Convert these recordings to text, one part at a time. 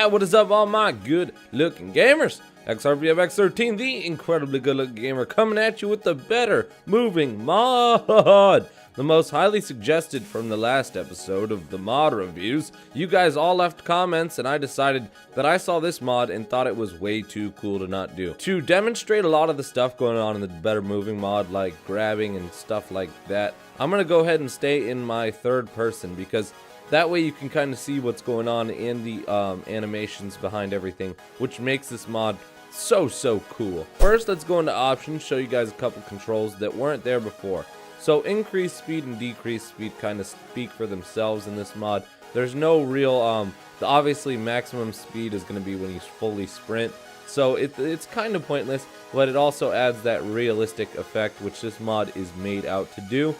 Yeah, what is up, all my good-looking gamers? XRVFX13, the incredibly good-looking gamer, coming at you with the better moving mod. The most highly suggested from the last episode of the mod reviews. You guys all left comments, and I decided that I saw this mod and thought it was way too cool to not do. To demonstrate a lot of the stuff going on in the better moving mod, like grabbing and stuff like that, I'm going to go ahead and stay in my third person, because that way you can kind of see what's going on in the animations behind everything, which makes this mod so cool. First, let's go into options, show you guys a couple controls that weren't there before. So increased speed and decreased speed kind of speak for themselves in this mod. There's no real, obviously maximum speed is going to be when you fully sprint. So it's kind of pointless, but it also adds that realistic effect, which this mod is made out to do.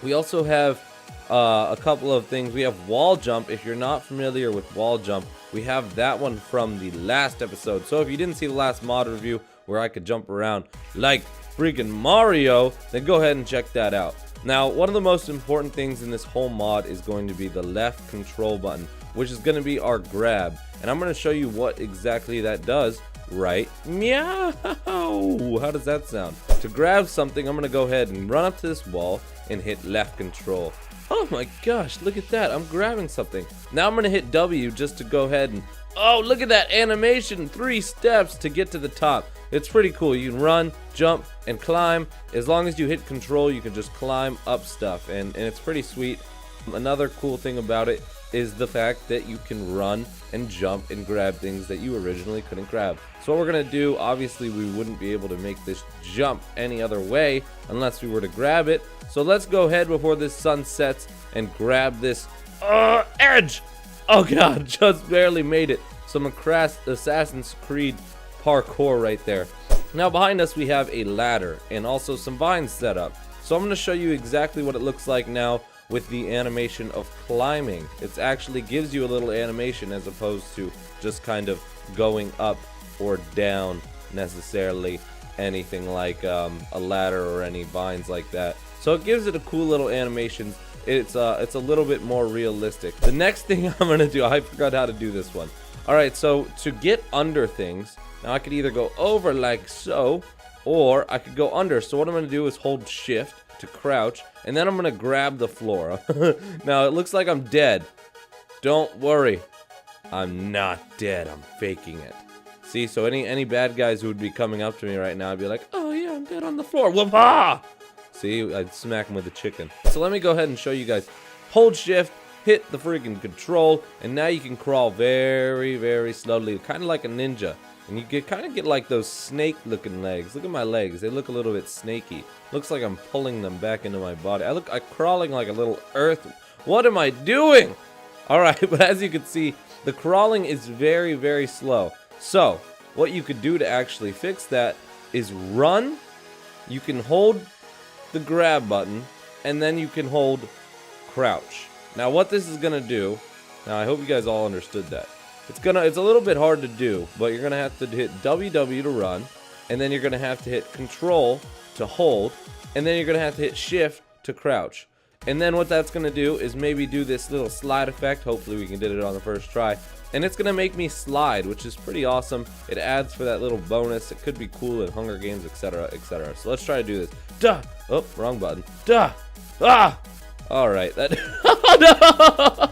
We also have a couple of things. We have wall jump. If you're not familiar with wall jump, we have that one from the last episode. So if you didn't see the last mod review where I could jump around like freaking Mario, then go ahead and check that out. Now, one of the most important things in this whole mod is going to be the left control button, which is going to be our grab, and I'm going to show you what exactly that does right meow. How does that sound? To grab something, I'm going to go ahead and run up to this wall and hit left control. Oh my gosh, look at that. I'm grabbing something. Now I'm going to hit W just to go ahead and, oh, look at that animation. 3 steps to get to the top. It's pretty cool. You can run, jump, and climb. As long as you hit control, you can just climb up stuff, and it's pretty sweet. Another cool thing about it is the fact that you can run and jump and grab things that you originally couldn't grab. So what we're going to do, obviously we wouldn't be able to make this jump any other way unless we were to grab it. So let's go ahead before this sun sets and grab this edge. Oh god, just barely made it. Some Assassin's Creed parkour right there. Now behind us we have a ladder and also some vines set up. So I'm going to show you exactly what it looks like now with the animation of climbing. It actually gives you a little animation as opposed to just kind of going up or down necessarily, anything like a ladder or any vines like that. So it gives it a cool little animation. It's a little bit more realistic. The next thing I'm gonna do, I forgot how to do this one. Alright, so to get under things, now I could either go over like so, or I could go under. So what I'm gonna do is hold shift to crouch, and then I'm gonna grab the floor. Now it looks like I'm dead. Don't worry, I'm not dead. I'm faking it. See, so any bad guys who would be coming up to me right now, I'd be like, oh yeah, I'm dead on the floor. Whoop-ha! See, I'd smack him with a chicken. So let me go ahead and show you guys. Hold shift, hit the freaking control, and now you can crawl very slowly, kind of like a ninja. And you kind of get like those snake-looking legs. Look at my legs; they look a little bit snaky. Looks like I'm pulling them back into my body. I'm crawling like a little earth. What am I doing? All right, but as you can see, the crawling is very slow. So what you could do to actually fix that is run. You can hold the grab button, and then you can hold crouch. Now what this is gonna do, now I hope you guys all understood that. It's a little bit hard to do, but you're gonna have to hit WW to run, and then you're gonna have to hit control to hold, and then you're gonna have to hit shift to crouch. And then what that's gonna do is maybe do this little slide effect. Hopefully we can get it on the first try. And it's gonna make me slide, which is pretty awesome. It adds for that little bonus. It could be cool in Hunger Games, etc, etc. So let's try to do this. Duh! Oh, wrong button. Duh! Ah! Alright, that oh no!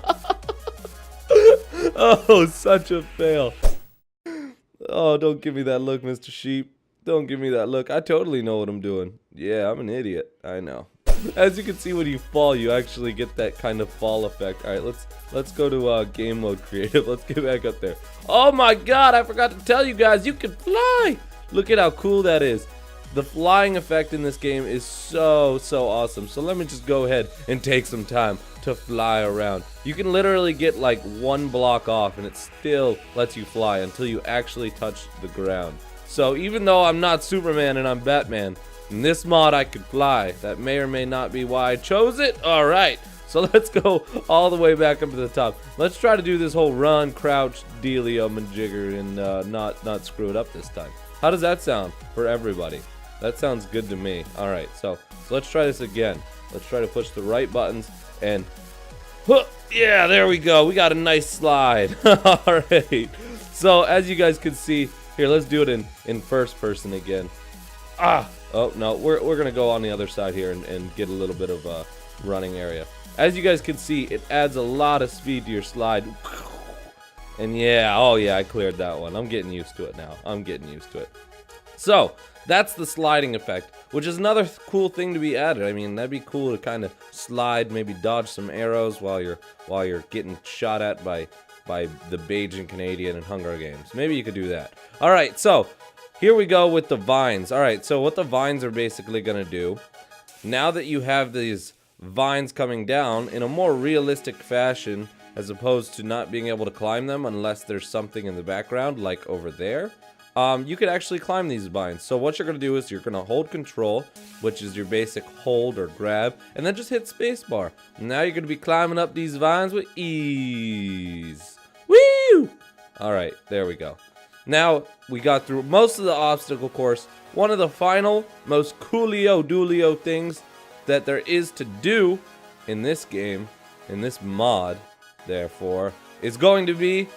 Oh, such a fail. Oh, don't give me that look, Mr. Sheep. Don't give me that look. I totally know what I'm doing. Yeah, I'm an idiot. I know. As you can see, when you fall, you actually get that kind of fall effect. Alright, let's go to game mode creative. Let's get back up there. Oh my god, I forgot to tell you guys, you can fly! Look at how cool that is. The flying effect in this game is so awesome. So let me just go ahead and take some time to fly around. You can literally get like 1 block off and it still lets you fly until you actually touch the ground. So even though I'm not Superman and I'm Batman, in this mod I could fly. That may or may not be why I chose it. Alright, so let's go all the way back up to the top. Let's try to do this whole run, crouch, dealio-majigger and not screw it up this time. How does that sound for everybody? That sounds good to me. Alright, so let's try this again. Let's try to push the right buttons and Huh, yeah, there we go. We got a nice slide. Alright. So, as you guys can see, here, let's do it in first person again. Oh, no, we're going to go on the other side here and get a little bit of a running area. As you guys can see, it adds a lot of speed to your slide. And yeah, oh yeah, I cleared that one. I'm getting used to it now. I'm getting used to it. So, that's the sliding effect, which is another cool thing to be added. I mean, that'd be cool to kind of slide, maybe dodge some arrows while you're getting shot at by the Bajan Canadian and Hunger Games. Maybe you could do that. All right, so here we go with the vines. All right, so what the vines are basically going to do, now that you have these vines coming down in a more realistic fashion, as opposed to not being able to climb them unless there's something in the background, like over there, you could actually climb these vines. So what you're going to do is you're going to hold control, which is your basic hold or grab, and then just hit spacebar. Now you're going to be climbing up these vines with ease. Woo! Alright, there we go. Now, we got through most of the obstacle course. One of the final, most coolio-doolio things that there is to do in this game, in this mod, therefore, is going to be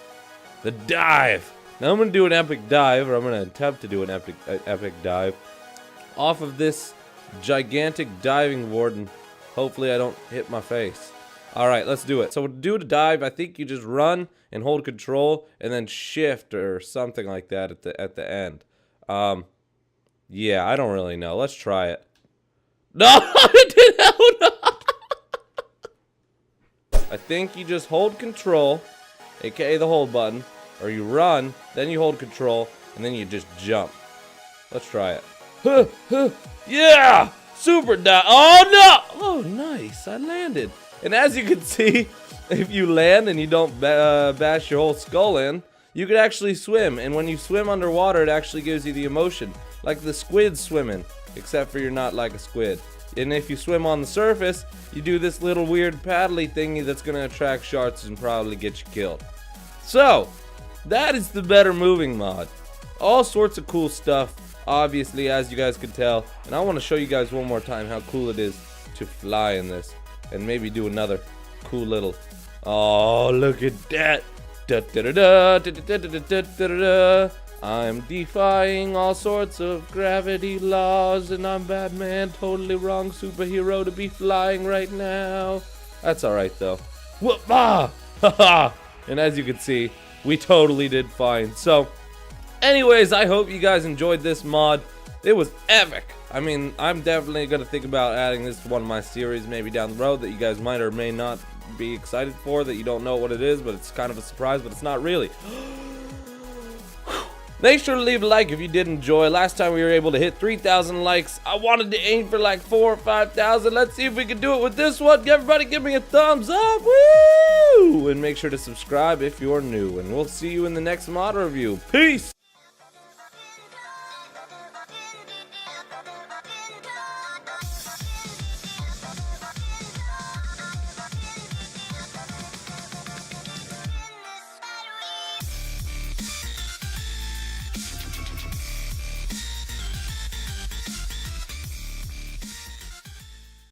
the dive. Now I'm going to do an epic dive, or I'm going to attempt to do an epic dive off of this gigantic diving board, and hopefully I don't hit my face. Alright, let's do it. So to do the dive, I think you just run and hold control and then shift or something like that at the end. Yeah, I don't really know. Let's try it. No, it didn't. I think you just hold control, aka the hold button, or you run, then you hold control, and then you just jump. Let's try it. Yeah! Super dive. Oh no! Oh, nice. I landed. And as you can see, if you land and you don't bash your whole skull in, you could actually swim. And when you swim underwater, it actually gives you the emotion, like the squid swimming, except for you're not like a squid. And if you swim on the surface, you do this little weird paddly thingy that's going to attract sharks and probably get you killed. So, that is the Better Moving mod. All sorts of cool stuff, obviously, as you guys can tell. And I want to show you guys one more time how cool it is to fly in this. And maybe do another cool little... Oh, look at that! Da, da, da, da, da, da, da, da, da, da. I'm defying all sorts of gravity laws, and I'm Batman, totally wrong superhero to be flying right now. That's alright though. Whoop! Ah! Haha! And as you can see, we totally did fine. So, anyways, I hope you guys enjoyed this mod. It was epic. I mean, I'm definitely going to think about adding this to one of my series maybe down the road that you guys might or may not be excited for, that you don't know what it is, but it's kind of a surprise, but it's not really. Make sure to leave a like if you did enjoy. Last time we were able to hit 3,000 likes. I wanted to aim for like 4,000 or 5,000. Let's see if we can do it with this one. Everybody give me a thumbs up. Woo! And make sure to subscribe if you're new. And we'll see you in the next mod review. Peace!